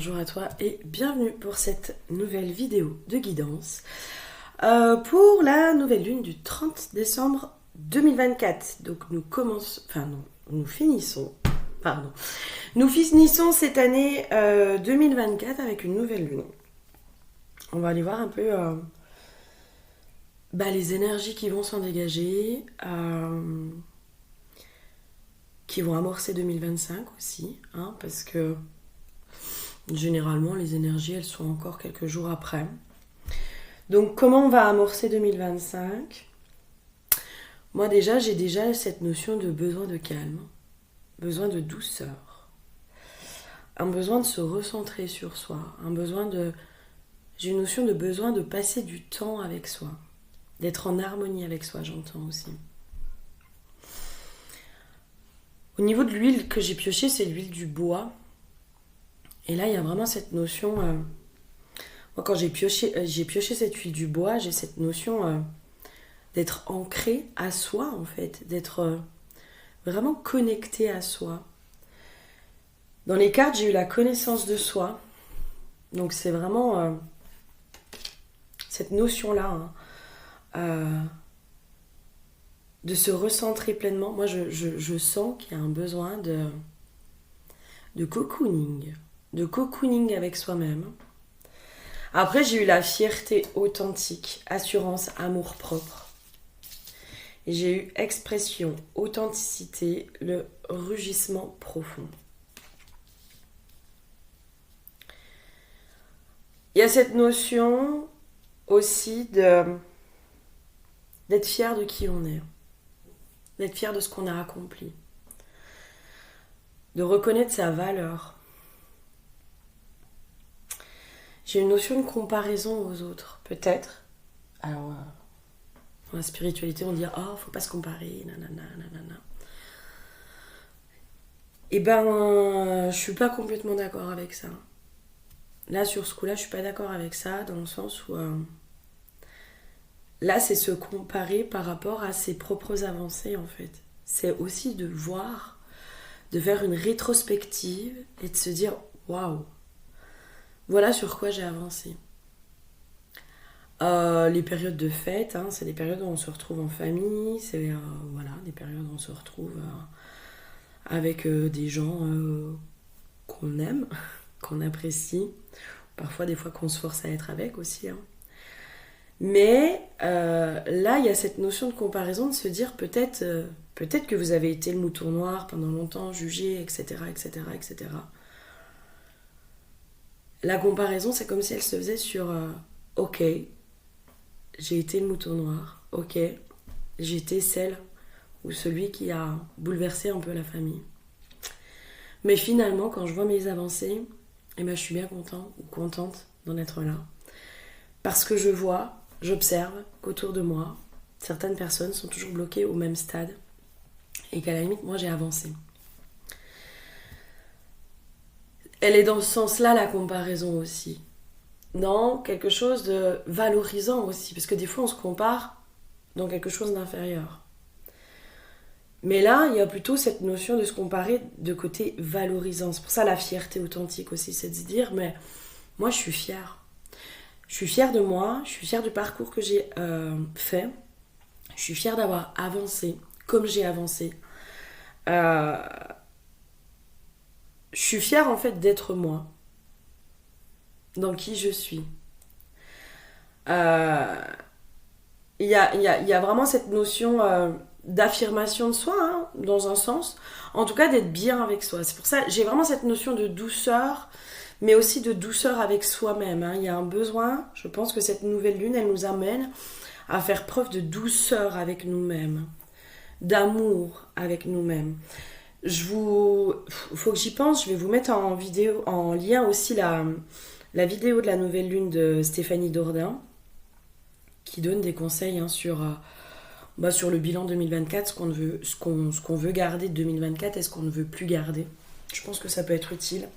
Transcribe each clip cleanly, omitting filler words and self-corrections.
bonjour à toi et bienvenue pour cette nouvelle vidéo de guidance pour la nouvelle lune du 30 décembre 2024. Donc nous finissons cette année 2024 avec une nouvelle lune. On va aller voir un peu les énergies qui vont s'en dégager, qui vont amorcer 2025 aussi, parce que généralement, les énergies, elles sont encore quelques jours après. Donc, comment on va amorcer 2025 ? Moi, j'ai cette notion de besoin de calme, besoin de douceur, un besoin de se recentrer sur soi, j'ai une notion de besoin de passer du temps avec soi, d'être en harmonie avec soi, j'entends aussi. Au niveau de l'huile que j'ai piochée, c'est l'huile du bois. Et là, il y a vraiment cette notion... moi, quand j'ai pioché cette huile du bois, j'ai cette notion d'être ancré à soi, en fait. D'être vraiment connecté à soi. Dans les cartes, j'ai eu la connaissance de soi. Donc, c'est vraiment cette notion-là, de se recentrer pleinement. Moi, je sens qu'il y a un besoin de cocooning. De cocooning avec soi-même. Après, j'ai eu la fierté authentique, assurance, amour propre. Et j'ai eu expression, authenticité, le rugissement profond. Il y a cette notion aussi d'être fier de qui on est, d'être fier de ce qu'on a accompli, de reconnaître sa valeur. J'ai une notion de comparaison aux autres, peut-être. Alors, dans la spiritualité, on dit « Oh, faut pas se comparer, nanana, nanana. » Eh ben, je suis pas complètement d'accord avec ça. Là, sur ce coup-là, je suis pas d'accord avec ça, dans le sens où... là, c'est se comparer par rapport à ses propres avancées, en fait. C'est aussi de voir, de faire une rétrospective et de se dire « Waouh !» Voilà sur quoi j'ai avancé. Les périodes de fête, c'est des périodes où on se retrouve en famille, c'est des périodes où on se retrouve avec des gens qu'on aime, qu'on apprécie, parfois des fois qu'on se force à être avec aussi. Mais là, il y a cette notion de comparaison, de se dire peut-être que vous avez été le mouton noir pendant longtemps, jugé, etc., etc., etc. La comparaison, c'est comme si elle se faisait sur ok, j'ai été le mouton noir, ok, j'ai été celle ou celui qui a bouleversé un peu la famille. Mais finalement, quand je vois mes avancées, je suis bien content ou contente d'en être là. Parce que j'observe qu'autour de moi, certaines personnes sont toujours bloquées au même stade et qu'à la limite, moi, j'ai avancé. Elle est dans ce sens-là, la comparaison aussi. Dans quelque chose de valorisant aussi. Parce que des fois, on se compare dans quelque chose d'inférieur. Mais là, il y a plutôt cette notion de se comparer de côté valorisant. C'est pour ça la fierté authentique aussi, c'est de se dire, mais moi, je suis fière. Je suis fière de moi, je suis fière du parcours que j'ai fait. Je suis fière d'avoir avancé comme j'ai avancé. Je suis fière en fait d'être moi, dans qui je suis. Il y a vraiment cette notion d'affirmation de soi, dans un sens. En tout cas, d'être bien avec soi. C'est pour ça que j'ai vraiment cette notion de douceur, mais aussi de douceur avec soi-même. Il y a un besoin, je pense que cette nouvelle lune, elle nous amène à faire preuve de douceur avec nous-mêmes, d'amour avec nous-mêmes. Faut que j'y pense, je vais vous mettre en vidéo, en lien aussi la vidéo de la nouvelle lune de Stéphanie Dordain, qui donne des conseils sur le bilan 2024, ce qu'on veut garder de 2024 et ce qu'on ne veut plus garder. Je pense que ça peut être utile.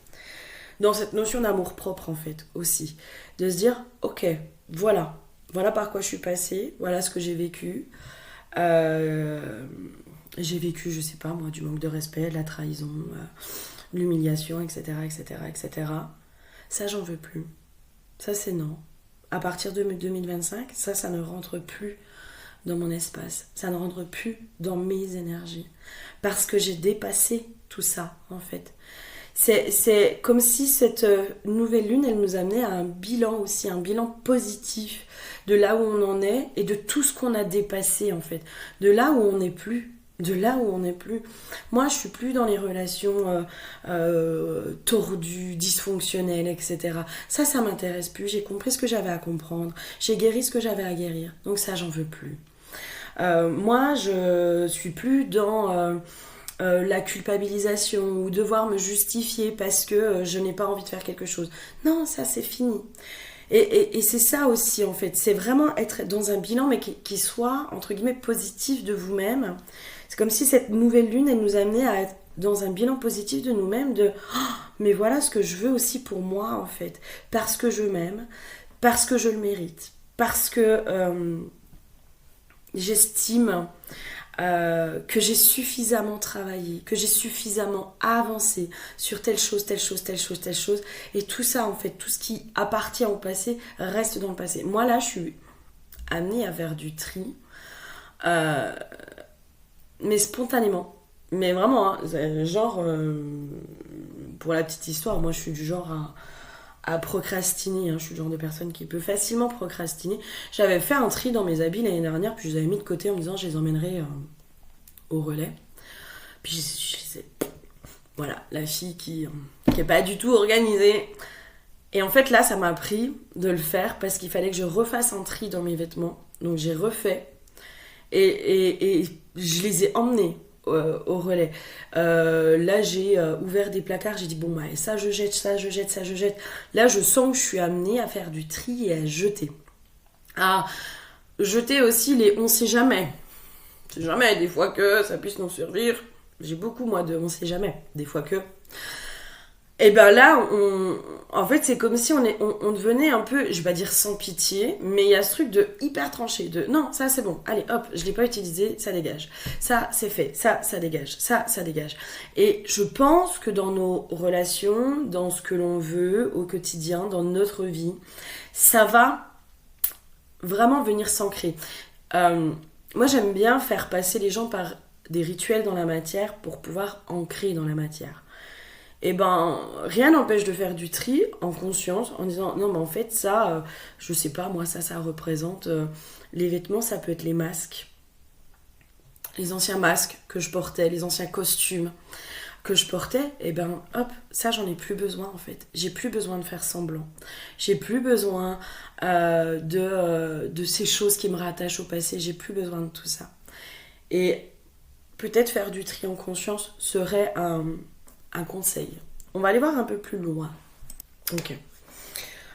Dans cette notion d'amour propre, en fait, aussi. De se dire, ok, voilà par quoi je suis passée, voilà ce que j'ai vécu. J'ai vécu, je sais pas moi, du manque de respect, de la trahison, l'humiliation, etc., etc., etc. ça j'en veux plus. Ça c'est non. À partir de 2025, ça ne rentre plus dans mon espace. Ça ne rentre plus dans mes énergies. Parce que j'ai dépassé tout ça, en fait. C'est comme si cette nouvelle lune, elle nous amenait à un bilan aussi, un bilan positif de là où on en est et de tout ce qu'on a dépassé, en fait. De là où on n'est plus. De là où on n'est plus. Moi, je suis plus dans les relations tordues, dysfonctionnelles, etc. Ça m'intéresse plus. J'ai compris ce que j'avais à comprendre. J'ai guéri ce que j'avais à guérir. Donc ça, j'en veux plus. Moi, je suis plus dans la culpabilisation ou devoir me justifier parce que je n'ai pas envie de faire quelque chose. Non, ça, c'est fini. Et c'est ça aussi, en fait. C'est vraiment être dans un bilan, mais qui soit, entre guillemets, positif de vous-même. C'est comme si cette nouvelle lune, elle nous amenait à être dans un bilan positif de nous-mêmes, de oh, mais voilà ce que je veux aussi pour moi, en fait. Parce que je m'aime, parce que je le mérite, parce que j'estime que j'ai suffisamment travaillé, que j'ai suffisamment avancé sur telle chose, telle chose, telle chose, telle chose. Et tout ça, en fait, tout ce qui appartient au passé reste dans le passé. Moi, là, je suis amenée à faire du tri. Mais spontanément. Mais vraiment, hein, genre, pour la petite histoire, moi je suis du genre à procrastiner. Hein. Je suis le genre de personne qui peut facilement procrastiner. J'avais fait un tri dans mes habits l'année dernière, puis je les avais mis de côté en me disant je les emmènerai au relais. Puis je les ai... Voilà, la fille qui est pas du tout organisée. Et en fait là, ça m'a pris de le faire parce qu'il fallait que je refasse un tri dans mes vêtements. Donc j'ai refait. Et je les ai emmenés au relais. Là, j'ai ouvert des placards, j'ai dit bon, bah, ça je jette, ça je jette, ça je jette. Là, je sens que je suis amenée à faire du tri et à jeter. À jeter aussi les on sait jamais. On sait jamais, des fois que ça puisse nous servir. J'ai beaucoup, moi, de on sait jamais, des fois que. Et ben là, en fait, c'est comme si on devenait un peu, je vais pas dire sans pitié, mais il y a ce truc de hyper tranché, de non, ça c'est bon, allez hop, je l'ai pas utilisé, ça dégage. Ça c'est fait, ça dégage, ça dégage. Et je pense que dans nos relations, dans ce que l'on veut au quotidien, dans notre vie, ça va vraiment venir s'ancrer. Moi j'aime bien faire passer les gens par des rituels dans la matière pour pouvoir ancrer dans la matière. Et ben rien n'empêche de faire du tri en conscience en disant non mais en fait ça je sais pas moi ça représente les vêtements, ça peut être les masques, les anciens masques que je portais, les anciens costumes que je portais, et ben hop, ça j'en ai plus besoin en fait. J'ai plus besoin de faire semblant, j'ai plus besoin de ces choses qui me rattachent au passé, j'ai plus besoin de tout ça. Et peut-être faire du tri en conscience serait un conseil. On va aller voir un peu plus loin. Ok.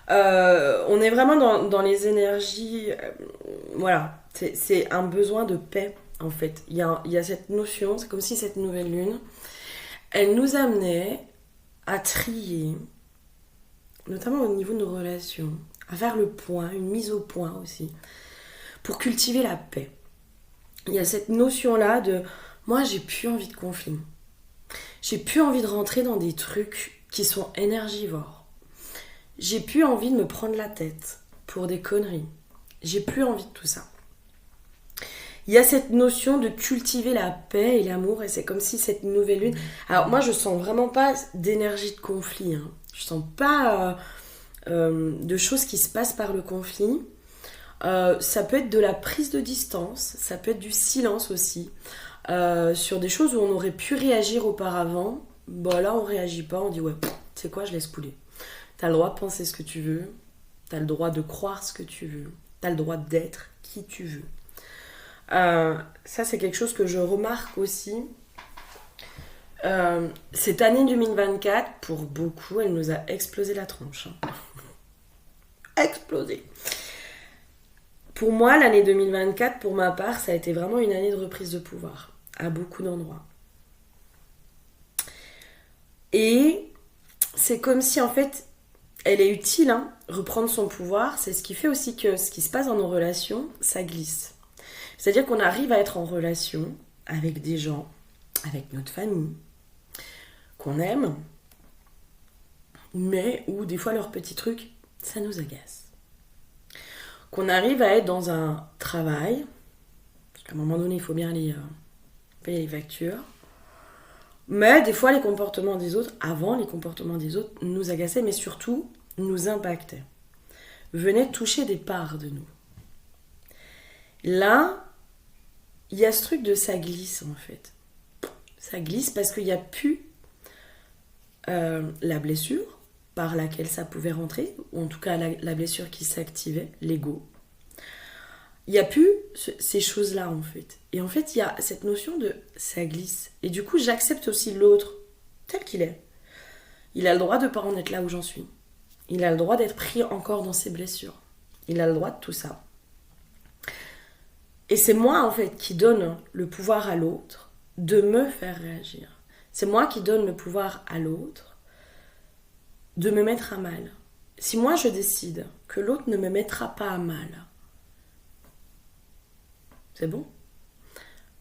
On est vraiment dans les énergies. Voilà. C'est un besoin de paix, en fait. Il y a cette notion, c'est comme si cette nouvelle lune, elle nous amenait à trier, notamment au niveau de nos relations, à faire le point, une mise au point aussi, pour cultiver la paix. Il y a cette notion-là de moi, j'ai plus envie de conflit. J'ai plus envie de rentrer dans des trucs qui sont énergivores. J'ai plus envie de me prendre la tête pour des conneries. J'ai plus envie de tout ça. Il y a cette notion de cultiver la paix et l'amour, et c'est comme si cette nouvelle lune... Alors moi, je sens vraiment pas d'énergie de conflit. Hein. Je sens pas de choses qui se passent par le conflit. Ça peut être de la prise de distance, ça peut être du silence aussi. Sur des choses où on aurait pu réagir auparavant, bah là on réagit pas, on dit ouais, tu sais quoi, je laisse couler. T'as le droit de penser ce que tu veux, t'as le droit de croire ce que tu veux, t'as le droit d'être qui tu veux. Ça c'est quelque chose que je remarque aussi. Cette année 2024, pour beaucoup, elle nous a explosé la tronche. Hein. Explosé. Pour moi, l'année 2024, pour ma part, ça a été vraiment une année de reprise de pouvoir, à beaucoup d'endroits. Et c'est comme si, en fait, elle est utile, hein, reprendre son pouvoir. C'est ce qui fait aussi que ce qui se passe dans nos relations, ça glisse. C'est-à-dire qu'on arrive à être en relation avec des gens, avec notre famille, qu'on aime, mais où des fois leurs petits trucs, ça nous agace. Qu'on arrive à être dans un travail, parce qu'à un moment donné, il faut bien aller payer les factures, mais des fois, les comportements des autres, avant les comportements des autres, nous agaçaient, mais surtout, nous impactaient. Venaient toucher des parts de nous. Là, il y a ce truc de ça glisse, en fait. Ça glisse parce qu'il n'y a plus la blessure par laquelle ça pouvait rentrer, ou en tout cas la blessure qui s'activait, l'ego. Il n'y a plus ces choses-là, en fait. Et en fait, il y a cette notion de ça glisse. Et du coup, j'accepte aussi l'autre tel qu'il est. Il a le droit de ne pas en être là où j'en suis. Il a le droit d'être pris encore dans ses blessures. Il a le droit de tout ça. Et c'est moi, en fait, qui donne le pouvoir à l'autre de me faire réagir. C'est moi qui donne le pouvoir à l'autre de me mettre à mal. Si moi, je décide que l'autre ne me mettra pas à mal, c'est bon.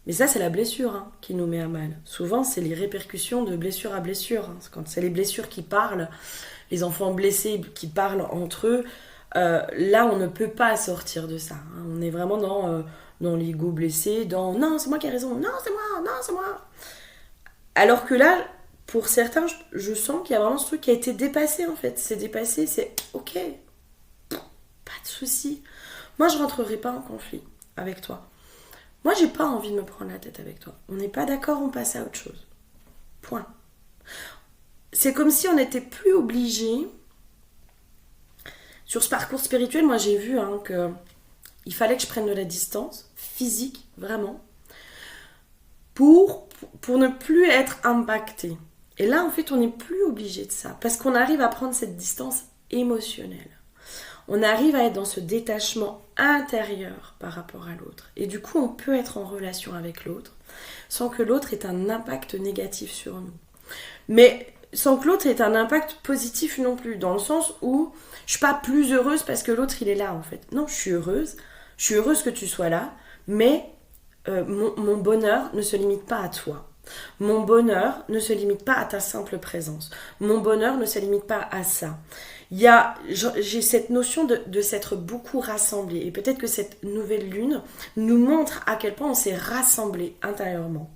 Mais ça, c'est la blessure qui nous met à mal. Souvent, c'est les répercussions de blessure à blessure. Quand c'est les blessures qui parlent, les enfants blessés qui parlent entre eux, là, on ne peut pas sortir de ça. On est vraiment dans l'ego blessé, dans « non, c'est moi qui ai raison, non, c'est moi, non, c'est moi ». Alors que là, pour certains, je sens qu'il y a vraiment ce truc qui a été dépassé, en fait. C'est dépassé, c'est « ok, pas de souci. Moi, je rentrerai pas en conflit avec toi. Moi, j'ai pas envie de me prendre la tête avec toi. On n'est pas d'accord, on passe à autre chose. Point. » C'est comme si on n'était plus obligé. Sur ce parcours spirituel, moi, j'ai vu que il fallait que je prenne de la distance, physique, vraiment, pour ne plus être impacté. Et là, en fait, on n'est plus obligé de ça, parce qu'on arrive à prendre cette distance émotionnelle. On arrive à être dans ce détachement intérieur par rapport à l'autre. Et du coup, on peut être en relation avec l'autre sans que l'autre ait un impact négatif sur nous. Mais sans que l'autre ait un impact positif non plus, dans le sens où je suis pas plus heureuse parce que l'autre il est là, en fait. Non, je suis heureuse que tu sois là, mais mon bonheur ne se limite pas à toi. Mon bonheur ne se limite pas à ta simple présence. Mon bonheur ne se limite pas à ça. J'ai cette notion de s'être beaucoup rassemblé. Et peut-être que cette nouvelle lune nous montre à quel point on s'est rassemblé intérieurement.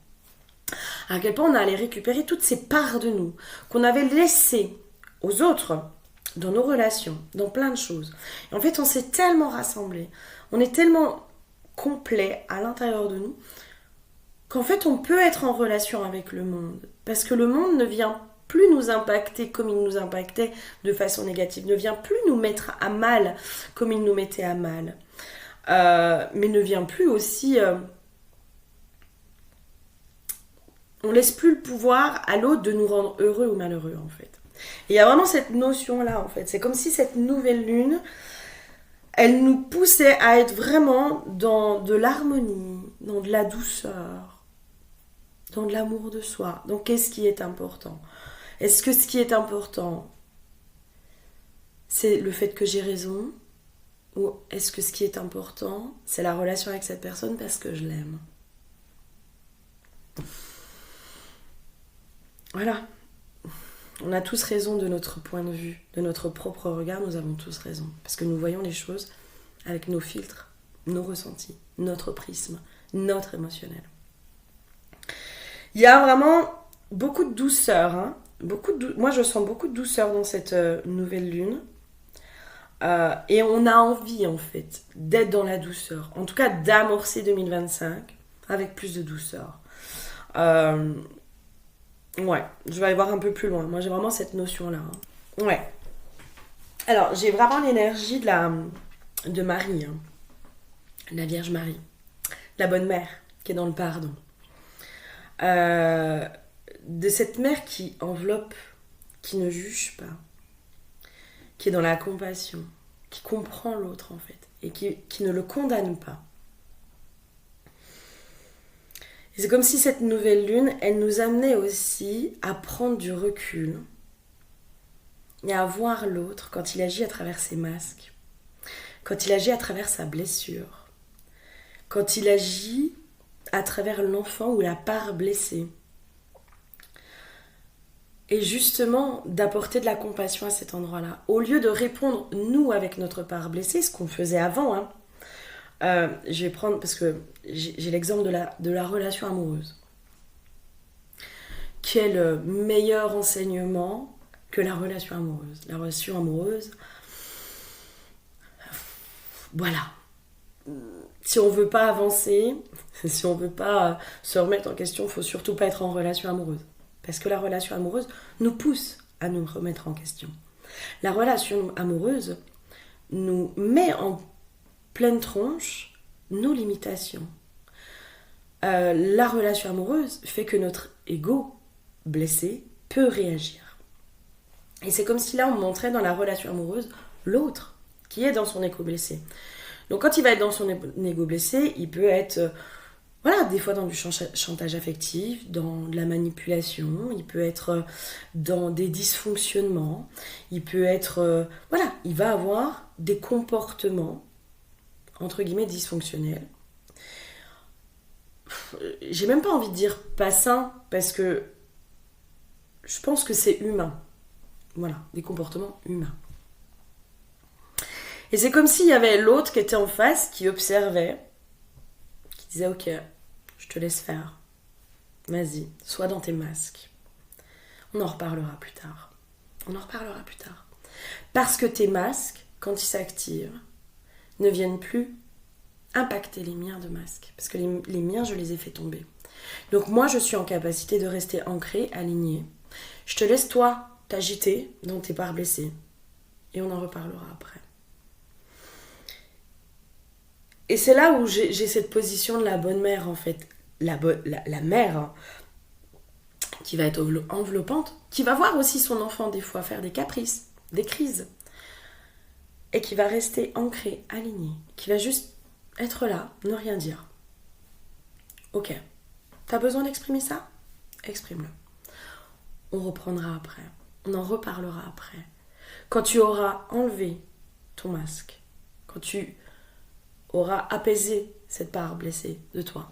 À quel point on allait récupérer toutes ces parts de nous qu'on avait laissées aux autres, dans nos relations, dans plein de choses. Et en fait, on s'est tellement rassemblés, on est tellement complet à l'intérieur de nous, qu'en fait, on peut être en relation avec le monde. Parce que le monde ne vient plus nous impacter comme il nous impactait de façon négative, ne vient plus nous mettre à mal comme il nous mettait à mal, mais ne vient plus aussi... on laisse plus le pouvoir à l'autre de nous rendre heureux ou malheureux, en fait. Et il y a vraiment cette notion-là, en fait. C'est comme si cette nouvelle lune, elle nous poussait à être vraiment dans de l'harmonie, dans de la douceur, dans de l'amour de soi. Donc, qu'est-ce qui est important ? Est-ce que ce qui est important, c'est le fait que j'ai raison ? Ou est-ce que ce qui est important, c'est la relation avec cette personne parce que je l'aime ? Voilà. On a tous raison de notre point de vue, de notre propre regard, nous avons tous raison. Parce que nous voyons les choses avec nos filtres, nos ressentis, notre prisme, notre émotionnel. Il y a vraiment beaucoup de douceur. Moi, je sens beaucoup de douceur dans cette nouvelle lune. Et on a envie, en fait, d'être dans la douceur. En tout cas, d'amorcer 2025 avec plus de douceur. Ouais, je vais aller voir un peu plus loin. Moi, j'ai vraiment cette notion-là. Ouais. Alors, j'ai vraiment l'énergie de Marie, la Vierge Marie, la bonne mère qui est dans le pardon. De cette mère qui enveloppe, qui ne juge pas, qui est dans la compassion, qui comprend l'autre en fait, et qui ne le condamne pas. Et c'est comme si cette nouvelle lune, elle nous amenait aussi à prendre du recul et à voir l'autre quand il agit à travers ses masques, quand il agit à travers sa blessure, quand il agit à travers l'enfant ou la part blessée. Et justement, d'apporter de la compassion à cet endroit-là. Au lieu de répondre, nous, avec notre part blessée, ce qu'on faisait avant, hein. Je vais prendre, parce que j'ai l'exemple de la relation amoureuse. Qui est le meilleur enseignement que la relation amoureuse. La relation amoureuse, voilà. Si on veut pas avancer, si on veut pas se remettre en question, il faut surtout pas être en relation amoureuse. Parce que la relation amoureuse nous pousse à nous remettre en question. La relation amoureuse nous met en pleine tronche nos limitations. La relation amoureuse fait que notre ego blessé peut réagir. Et c'est comme si là on montrait dans la relation amoureuse l'autre qui est dans son ego blessé. Donc quand il va être dans son ego blessé, il peut être voilà, des fois dans du chantage affectif, dans de la manipulation, il peut être dans des dysfonctionnements, il peut être voilà, il va avoir des comportements entre guillemets dysfonctionnels. J'ai même pas envie de dire pas sain parce que je pense que c'est humain. Voilà, des comportements humains. Et c'est comme s'il y avait l'autre qui était en face, qui observait, qui disait ok, je te laisse faire. Vas-y, sois dans tes masques. On en reparlera plus tard. On en reparlera plus tard. Parce que tes masques, quand ils s'activent, ne viennent plus impacter les miens de masques. Parce que les miens, je les ai fait tomber. Donc moi, je suis en capacité de rester ancrée, alignée. Je te laisse toi t'agiter dans tes parts blessées. Et on en reparlera après. Et c'est là où j'ai cette position de la bonne mère en fait. La mère hein, qui va être enveloppante, qui va voir aussi son enfant des fois faire des caprices, des crises. Et qui va rester ancrée, alignée. Qui va juste être là, ne rien dire. Ok, t'as besoin d'exprimer ça? Exprime-le. On reprendra après. On en reparlera après. Quand tu auras enlevé ton masque, quand tu auras apaisé cette part blessée de toi,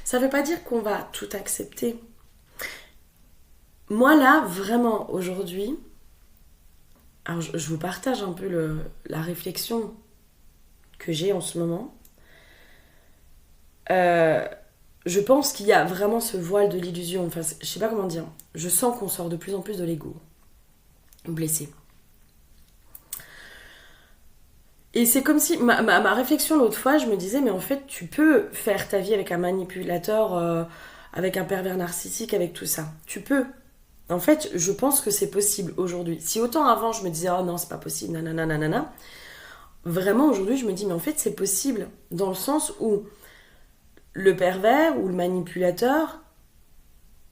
ça ne veut pas dire qu'on va tout accepter. Moi là, vraiment, aujourd'hui, alors je vous partage un peu la réflexion que j'ai en ce moment. Je pense qu'il y a vraiment ce voile de l'illusion. Enfin, je sais pas comment dire. Je sens qu'on sort de plus en plus de l'ego blessé. Et c'est comme si ma réflexion l'autre fois, je me disais, mais en fait, tu peux faire ta vie avec un manipulateur, avec un pervers narcissique, avec tout ça. Tu peux. En fait, je pense que c'est possible aujourd'hui. Si autant avant, je me disais, oh non, c'est pas possible, nanana, nanana. Vraiment, aujourd'hui, je me dis, mais en fait, c'est possible. Dans le sens où le pervers ou le manipulateur,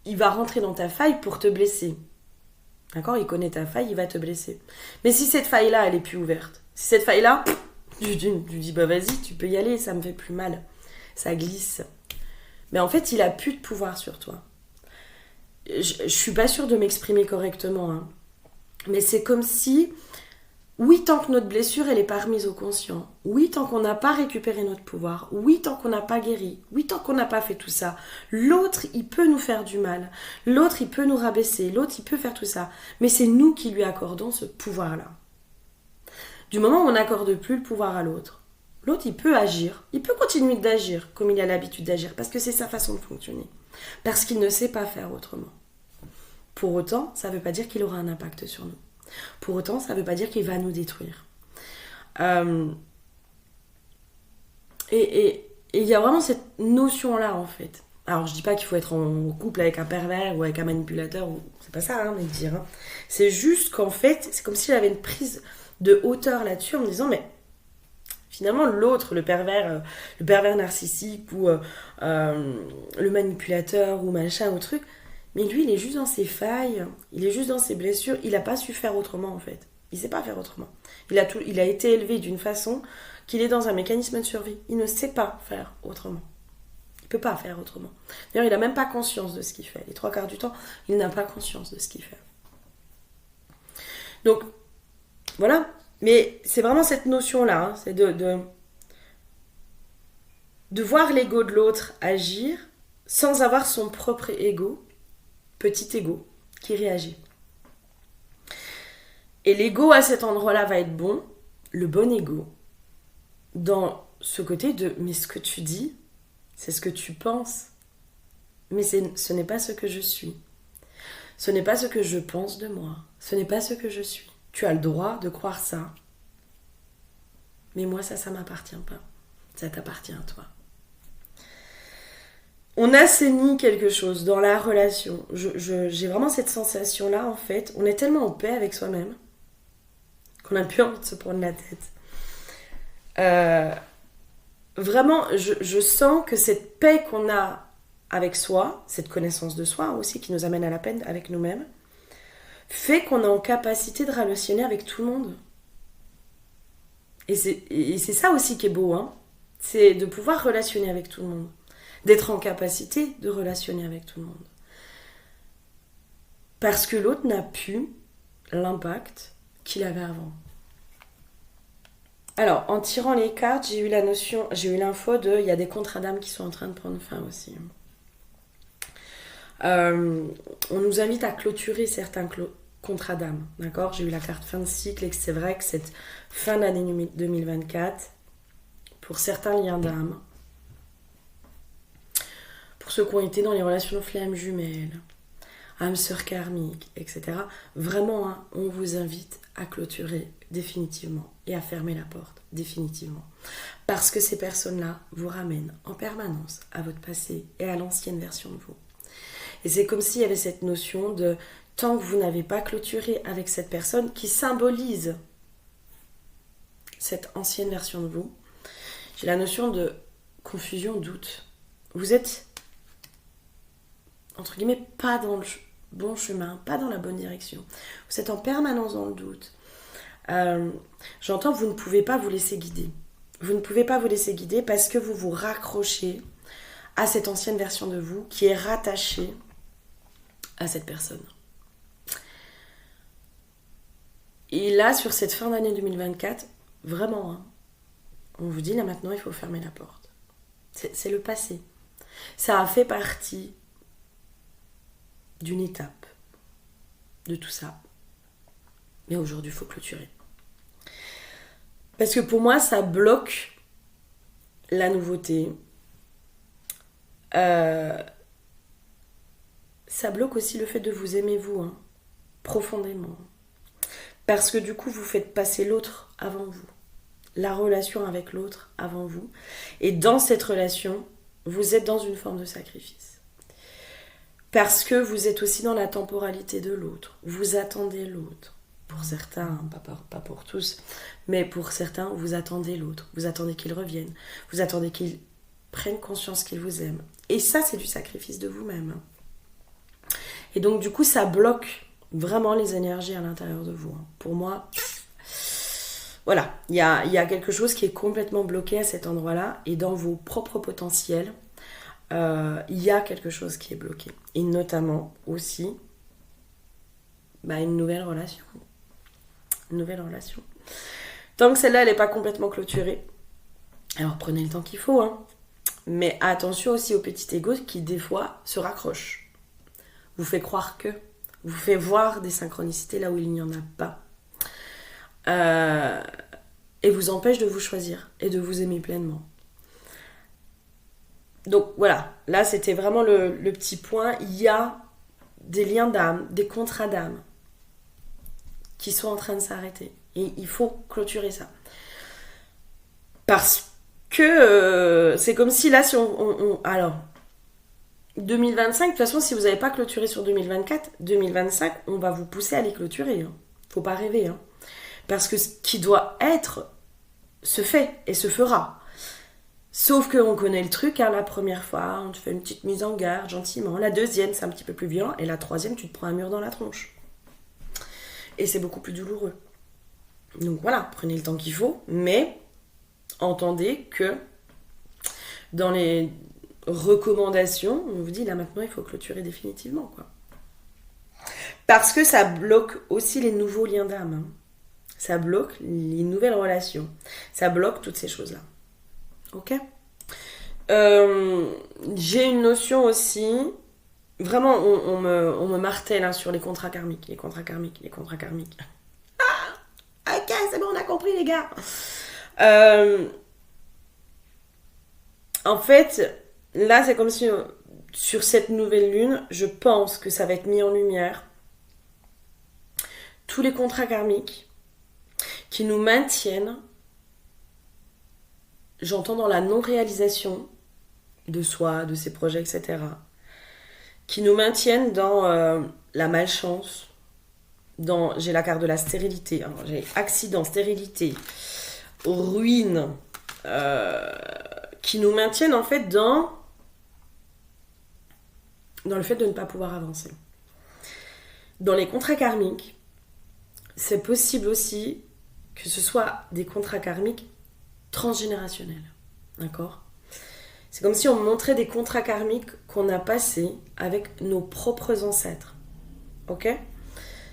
il va rentrer dans ta faille pour te blesser. D'accord? Il connaît ta faille, il va te blesser. Mais si cette faille-là, elle est plus ouverte, si cette faille-là, tu dis, bah vas-y, tu peux y aller, ça me fait plus mal. Ça glisse. Mais en fait, il a plus de pouvoir sur toi. Je suis pas sûre de m'exprimer correctement, hein. Mais c'est comme si, oui, tant que notre blessure, elle est pas remise au conscient. Oui, tant qu'on n'a pas récupéré notre pouvoir. Oui, tant qu'on n'a pas guéri. Oui, tant qu'on n'a pas fait tout ça. L'autre, il peut nous faire du mal. L'autre, il peut nous rabaisser. L'autre, il peut faire tout ça. Mais c'est nous qui lui accordons ce pouvoir-là. Du moment où on n'accorde plus le pouvoir à l'autre, l'autre, il peut agir. Il peut continuer d'agir comme il a l'habitude d'agir. Parce que c'est sa façon de fonctionner. Parce qu'il ne sait pas faire autrement. Pour autant, ça ne veut pas dire qu'il aura un impact sur nous. Pour autant, ça ne veut pas dire qu'il va nous détruire. Et il y a vraiment cette notion-là, en fait. Alors, je dis pas qu'il faut être en couple avec un pervers ou avec un manipulateur, ou... c'est pas ça, hein, mais dire. Hein. C'est juste qu'en fait, c'est comme s'il avait une prise de hauteur là-dessus en me disant, mais finalement, l'autre, le pervers narcissique ou le manipulateur ou machin ou truc, mais lui, il est juste dans ses failles, il est juste dans ses blessures, il n'a pas su faire autrement en fait. Il ne sait pas faire autrement. Il a été élevé d'une façon qu'il est dans un mécanisme de survie. Il ne sait pas faire autrement. Il ne peut pas faire autrement. D'ailleurs, il n'a même pas conscience de ce qu'il fait. Les 3/4 du temps, il n'a pas conscience de ce qu'il fait. Donc, voilà. Mais c'est vraiment cette notion-là, hein, c'est de voir l'ego de l'autre agir sans avoir son propre ego, petit ego, qui réagit. Et l'ego à cet endroit-là va être bon, le bon ego, dans ce côté de mais ce que tu dis, c'est ce que tu penses, mais ce n'est pas ce que je suis. Ce n'est pas ce que je pense de moi. Ce n'est pas ce que je suis. Tu as le droit de croire ça. Mais moi, ça m'appartient pas. Ça t'appartient à toi. On assainit quelque chose dans la relation. J'ai vraiment cette sensation-là, en fait. On est tellement en paix avec soi-même qu'on n'a plus envie de se prendre la tête. Vraiment, je sens que cette paix qu'on a avec soi, cette connaissance de soi aussi qui nous amène à la peine avec nous-mêmes, fait qu'on est en capacité de relationner avec tout le monde. Et c'est ça aussi qui est beau, hein. C'est de pouvoir relationner avec tout le monde. D'être en capacité de relationner avec tout le monde. Parce que l'autre n'a plus l'impact qu'il avait avant. Alors, en tirant les cartes, j'ai eu l'info de il y a des contrats d'âme qui sont en train de prendre fin aussi. On nous invite à clôturer certains contrats d'âme, d'accord? J'ai eu la carte fin de cycle et c'est vrai que cette fin d'année 2024, pour certains liens d'âme, pour ceux qui ont été dans les relations de flammes jumelles, âme sœur karmique, etc., vraiment, hein, on vous invite à clôturer définitivement et à fermer la porte définitivement. Parce que ces personnes-là vous ramènent en permanence à votre passé et à l'ancienne version de vous. Et c'est comme s'il y avait cette notion de tant que vous n'avez pas clôturé avec cette personne qui symbolise cette ancienne version de vous, j'ai la notion de confusion, doute. Vous êtes, entre guillemets, pas dans le bon chemin, pas dans la bonne direction. Vous êtes en permanence dans le doute. J'entends que vous ne pouvez pas vous laisser guider. Vous ne pouvez pas vous laisser guider parce que vous vous raccrochez à cette ancienne version de vous qui est rattachée à cette personne. Et là, sur cette fin d'année 2024, vraiment, hein, on vous dit là maintenant, il faut fermer la porte. C'est le passé. Ça a fait partie d'une étape de tout ça. Mais aujourd'hui, il faut clôturer. Parce que pour moi, ça bloque la nouveauté. Ça bloque aussi le fait de vous aimer vous, hein, profondément. Parce que du coup, vous faites passer l'autre avant vous. La relation avec l'autre avant vous. Et dans cette relation, vous êtes dans une forme de sacrifice. Parce que vous êtes aussi dans la temporalité de l'autre. Vous attendez l'autre. Pour certains, pas pour tous, mais pour certains, vous attendez l'autre. Vous attendez qu'il revienne. Vous attendez qu'il prenne conscience qu'il vous aime. Et ça, c'est du sacrifice de vous-même. Et donc, du coup, ça bloque vraiment les énergies à l'intérieur de vous. Pour moi, voilà, il y a quelque chose qui est complètement bloqué à cet endroit-là. Et dans vos propres potentiels, il y a quelque chose qui est bloqué. Et notamment aussi, une nouvelle relation. Une nouvelle relation. Tant que celle-là, elle n'est pas complètement clôturée, alors prenez le temps qu'il faut, hein. Mais attention aussi au petit ego qui, des fois, se raccroche. Vous fait croire que, vous fait voir des synchronicités là où il n'y en a pas. Et vous empêche de vous choisir et de vous aimer pleinement. Donc voilà, là c'était vraiment le petit point. Il y a des liens d'âme, des contrats d'âme qui sont en train de s'arrêter. Et il faut clôturer ça. Parce que c'est comme si là, si alors, 2025, de toute façon, si vous n'avez pas clôturé sur 2024, 2025, on va vous pousser à les clôturer. Hein. Faut pas rêver. Hein. Parce que ce qui doit être se fait et se fera. Sauf qu'on connaît le truc, hein, la première fois, on te fait une petite mise en garde gentiment. La deuxième, c'est un petit peu plus violent. Et la troisième, tu te prends un mur dans la tronche. Et c'est beaucoup plus douloureux. Donc voilà, prenez le temps qu'il faut, mais entendez que dans les recommandations, on vous dit là maintenant il faut clôturer définitivement, quoi. Parce que ça bloque aussi les nouveaux liens d'âme. Hein. Ça bloque les nouvelles relations. Ça bloque toutes ces choses-là. Ok ? J'ai une notion aussi. Vraiment, on me martèle hein, sur les contrats karmiques. Les contrats karmiques. c'est bon, on a compris les gars. En fait, là c'est comme si sur cette nouvelle lune, je pense que ça va être mis en lumière tous les contrats karmiques qui nous maintiennent, j'entends dans la non-réalisation de soi, de ses projets, etc., qui nous maintiennent dans la malchance, dans, j'ai la carte de la stérilité, hein, j'ai accident, stérilité, ruine, qui nous maintiennent en fait dans le fait de ne pas pouvoir avancer. Dans les contrats karmiques, c'est possible aussi que ce soit des contrats karmiques transgénérationnels. D'accord ? C'est comme si on montrait des contrats karmiques qu'on a passés avec nos propres ancêtres. Ok ?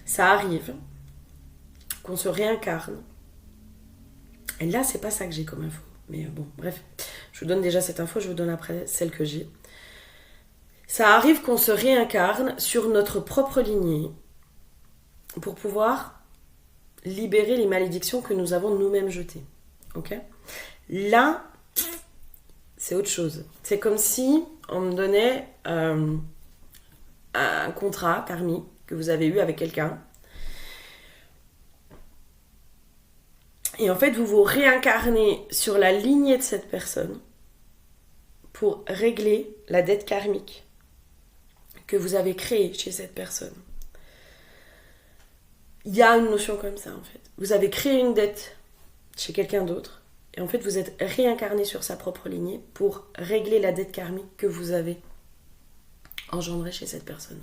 Ça arrive qu'on se réincarne. Et là, c'est pas ça que j'ai comme info. Mais bon, bref. Je vous donne déjà cette info, je vous donne après celle que j'ai. Ça arrive qu'on se réincarne sur notre propre lignée pour pouvoir libérer les malédictions que nous avons nous-mêmes jetées. Ok ? Là, c'est autre chose. C'est comme si on me donnait un contrat karmique que vous avez eu avec quelqu'un. Et en fait, vous vous réincarnez sur la lignée de cette personne pour régler la dette karmique que vous avez créée chez cette personne. Il y a une notion comme ça, en fait. Vous avez créé une dette chez quelqu'un d'autre, et en fait, vous êtes réincarné sur sa propre lignée pour régler la dette karmique que vous avez engendrée chez cette personne.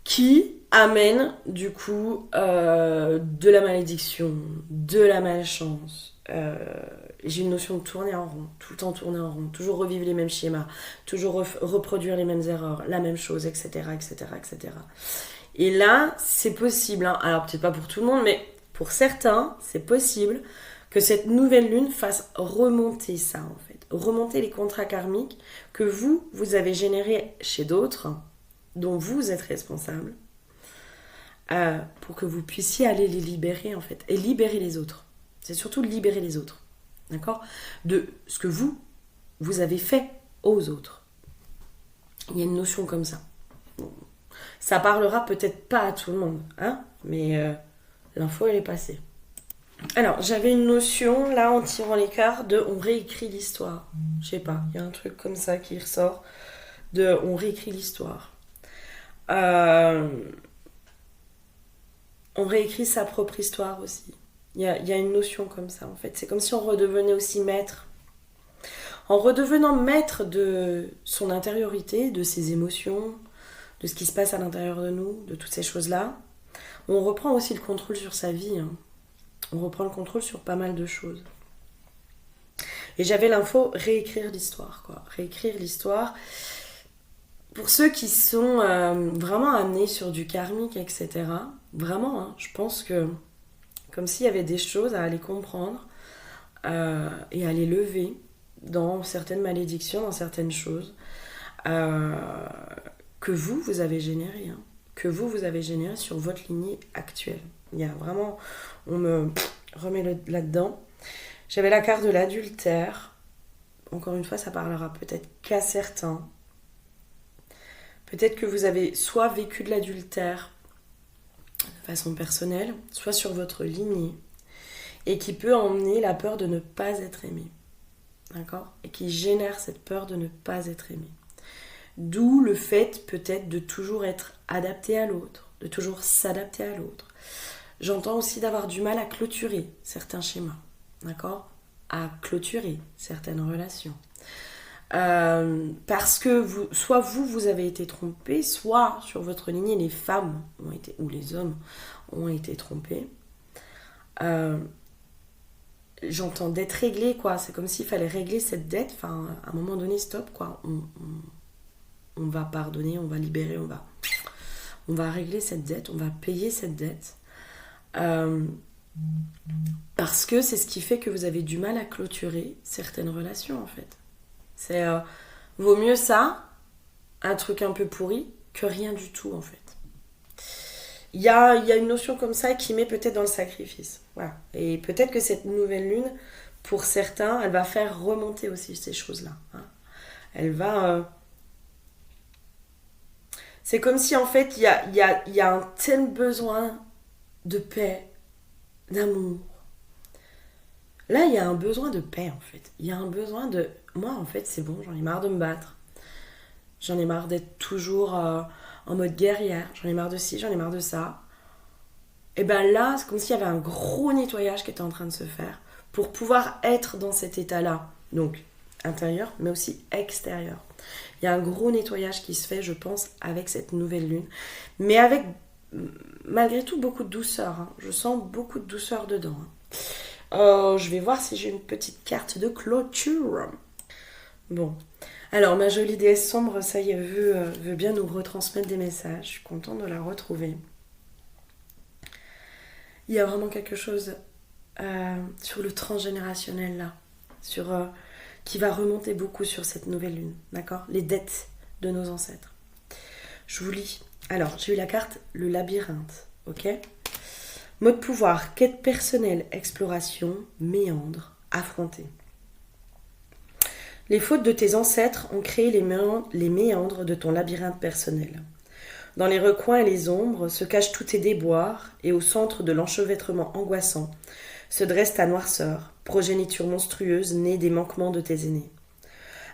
Qui amène, du coup, de la malédiction, de la malchance. J'ai une notion de tourner en rond, tout le temps tourner en rond, toujours revivre les mêmes schémas, toujours reproduire les mêmes erreurs, la même chose, etc., etc., etc. Et là, c'est possible, hein. Alors peut-être pas pour tout le monde, mais pour certains, c'est possible que cette nouvelle lune fasse remonter ça, en fait. Remonter les contrats karmiques que vous avez générés chez d'autres, dont vous êtes responsable, pour que vous puissiez aller les libérer, en fait, et libérer les autres. C'est surtout libérer les autres, d'accord ? De ce que vous avez fait aux autres. Il y a une notion comme ça. Ça parlera peut-être pas à tout le monde, hein, mais l'info, elle est passée. Alors, j'avais une notion, là, en tirant les cartes, de on réécrit l'histoire. Je sais pas, il y a un truc comme ça qui ressort, de on réécrit l'histoire. On réécrit sa propre histoire aussi. Il y a une notion comme ça, en fait. C'est comme si on redevenait aussi maître. En redevenant maître de son intériorité, de ses émotions, de ce qui se passe à l'intérieur de nous, de toutes ces choses-là, on reprend aussi le contrôle sur sa vie. Hein. On reprend le contrôle sur pas mal de choses. Et j'avais l'info réécrire l'histoire, quoi. Réécrire l'histoire. Pour ceux qui sont vraiment amenés sur du karmique, etc., vraiment, hein, je pense que comme s'il y avait des choses à aller comprendre et à les lever dans certaines malédictions, dans certaines choses que vous avez générées, hein, que vous avez générées sur votre lignée actuelle. Il y a vraiment, on me remet là-dedans. J'avais la carte de l'adultère. Encore une fois, ça parlera peut-être qu'à certains. Peut-être que vous avez soit vécu de l'adultère de façon personnelle, soit sur votre lignée, et qui peut emmener la peur de ne pas être aimé. D'accord ? Et qui génère cette peur de ne pas être aimé. D'où le fait peut-être de toujours être adapté à l'autre, de toujours s'adapter à l'autre. J'entends aussi d'avoir du mal à clôturer certains schémas, d'accord ? À clôturer certaines relations. Parce que soit vous avez été trompé, soit sur votre lignée les femmes ont été, ou les hommes ont été trompés. J'entends d'être réglé, quoi. C'est comme s'il fallait régler cette dette. Enfin, à un moment donné, stop, quoi. On va pardonner, on va libérer, on va régler cette dette, on va payer cette dette. Parce que c'est ce qui fait que vous avez du mal à clôturer certaines relations, en fait. C'est vaut mieux ça, un truc un peu pourri, que rien du tout, en fait. il y a une notion comme ça qui met peut-être dans le sacrifice. Voilà. Et peut-être que cette nouvelle lune, pour certains, elle va faire remonter aussi ces choses-là. Hein. Elle va... C'est comme si en fait, il y a un tel besoin de paix, d'amour. Là, il y a un besoin de paix en fait. Il y a un besoin de... Moi, en fait, c'est bon, j'en ai marre de me battre. J'en ai marre d'être toujours en mode guerrière. J'en ai marre de ci, j'en ai marre de ça. Et ben là, c'est comme s'il y avait un gros nettoyage qui était en train de se faire pour pouvoir être dans cet état-là. Donc, intérieur, mais aussi extérieur. Il y a un gros nettoyage qui se fait, je pense, avec cette nouvelle lune. Mais avec, malgré tout, beaucoup de douceur. Hein. Je sens beaucoup de douceur dedans. Je vais voir si j'ai une petite carte de clôture. Bon. Alors, ma jolie déesse sombre, ça y est, veut bien nous retransmettre des messages. Je suis contente de la retrouver. Il y a vraiment quelque chose sur le transgénérationnel là, qui va remonter beaucoup sur cette nouvelle lune, d'accord? Les dettes de nos ancêtres. Je vous lis. Alors, j'ai eu la carte le labyrinthe, ok? Mode pouvoir, quête personnelle, exploration, méandre, affronter. Les fautes de tes ancêtres ont créé les méandres de ton labyrinthe personnel. Dans les recoins et les ombres se cachent tous tes déboires, et au centre de l'enchevêtrement angoissant se dresse ta noirceur, progéniture monstrueuse née des manquements de tes aînés.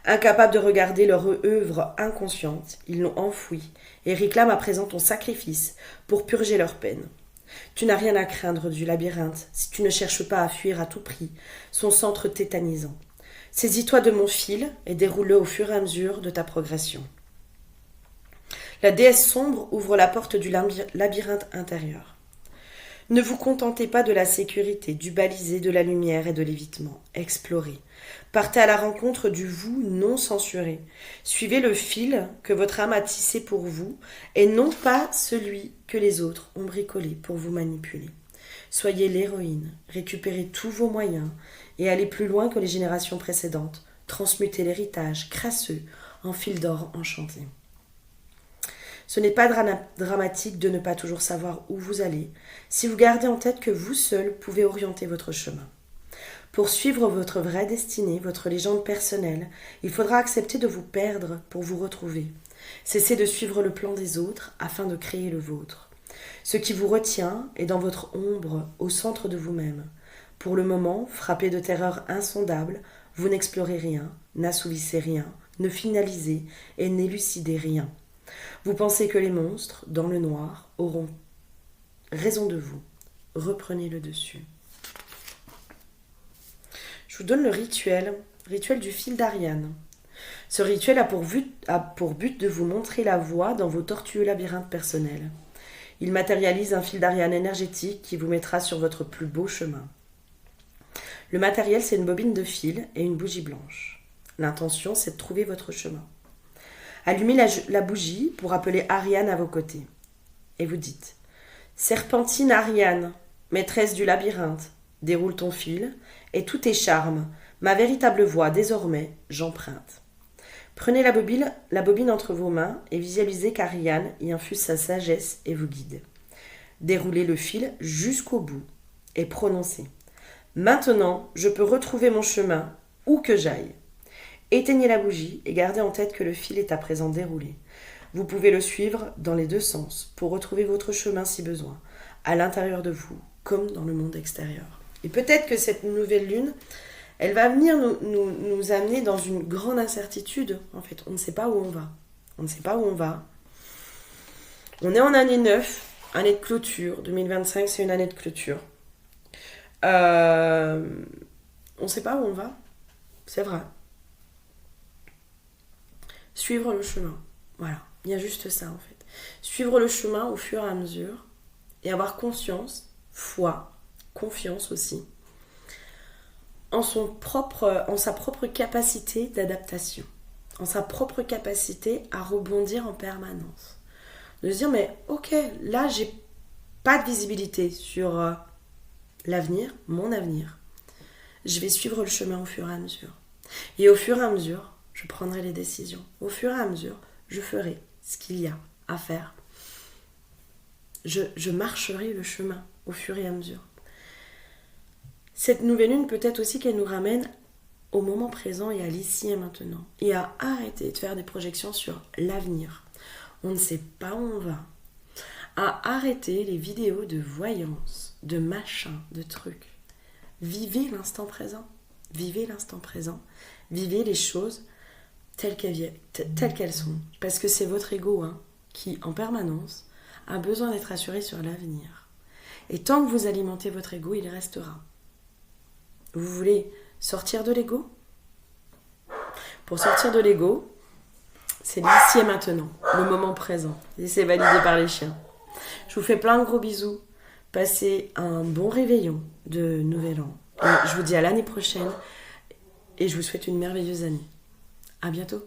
Incapables de regarder leur œuvre inconsciente, ils l'ont enfouie et réclament à présent ton sacrifice pour purger leur peine. Tu n'as rien à craindre du labyrinthe si tu ne cherches pas à fuir à tout prix son centre tétanisant. Saisis-toi de mon fil et déroule-le au fur et à mesure de ta progression. La déesse sombre ouvre la porte du labyrinthe intérieur. Ne vous contentez pas de la sécurité, du balisé, de la lumière et de l'évitement. Explorez. Partez à la rencontre du vous non censuré. Suivez le fil que votre âme a tissé pour vous et non pas celui que les autres ont bricolé pour vous manipuler. Soyez l'héroïne, récupérez tous vos moyens et allez plus loin que les générations précédentes. Transmutez l'héritage crasseux en fil d'or enchanté. Ce n'est pas dramatique de ne pas toujours savoir où vous allez, si vous gardez en tête que vous seul pouvez orienter votre chemin. Pour suivre votre vraie destinée, votre légende personnelle, il faudra accepter de vous perdre pour vous retrouver. Cessez de suivre le plan des autres afin de créer le vôtre. Ce qui vous retient est dans votre ombre, au centre de vous-même. Pour le moment, frappé de terreur insondable, vous n'explorez rien, n'assouvissez rien, ne finalisez et n'élucidez rien. Vous pensez que les monstres, dans le noir, auront raison de vous. Reprenez le dessus. Je vous donne le rituel du fil d'Ariane. Ce rituel a pour but de vous montrer la voie dans vos tortueux labyrinthes personnels. Il matérialise un fil d'Ariane énergétique qui vous mettra sur votre plus beau chemin. Le matériel, c'est une bobine de fil et une bougie blanche. L'intention, c'est de trouver votre chemin. Allumez la bougie pour appeler Ariane à vos côtés. Et vous dites « Serpentine Ariane, maîtresse du labyrinthe, déroule ton fil, et tous tes charmes, ma véritable voix, désormais, j'emprunte. » Prenez la bobine entre vos mains et visualisez qu'Ariane y infuse sa sagesse et vous guide. Déroulez le fil jusqu'au bout et prononcez « Maintenant, je peux retrouver mon chemin, où que j'aille. » Éteignez la bougie et gardez en tête que le fil est à présent déroulé. Vous pouvez le suivre dans les deux sens pour retrouver votre chemin si besoin, à l'intérieur de vous comme dans le monde extérieur. Et peut-être que cette nouvelle lune, elle va venir nous amener dans une grande incertitude. En fait, on ne sait pas où on va. On ne sait pas où on va. On est en année 9, année de clôture. 2025, c'est une année de clôture. On ne sait pas où on va. C'est vrai. Suivre le chemin. Voilà, il y a juste ça en fait. Suivre le chemin au fur et à mesure et avoir conscience, foi, confiance aussi, en sa propre capacité d'adaptation, en sa propre capacité à rebondir en permanence. De se dire, mais ok, là j'ai pas de visibilité sur l'avenir, mon avenir. Je vais suivre le chemin au fur et à mesure. Et au fur et à mesure, je prendrai les décisions. Au fur et à mesure, je ferai ce qu'il y a à faire. je marcherai le chemin au fur et à mesure. Cette nouvelle lune, peut-être aussi qu'elle nous ramène au moment présent et à l'ici et maintenant. Et à arrêter de faire des projections sur l'avenir. On ne sait pas où on va. À arrêter les vidéos de voyance, de machin, de trucs. Vivez l'instant présent. Vivez l'instant présent. Vivez les choses telles qu'elles sont. Parce que c'est votre ego qui, en permanence, a besoin d'être assuré sur l'avenir. Et tant que vous alimentez votre ego, il restera. Vous voulez sortir de l'ego ? Pour sortir de l'ego, c'est l'ici et maintenant, le moment présent. Et c'est validé par les chiens. Je vous fais plein de gros bisous. Passez un bon réveillon de Nouvel An. Et je vous dis à l'année prochaine. Et je vous souhaite une merveilleuse année. À bientôt.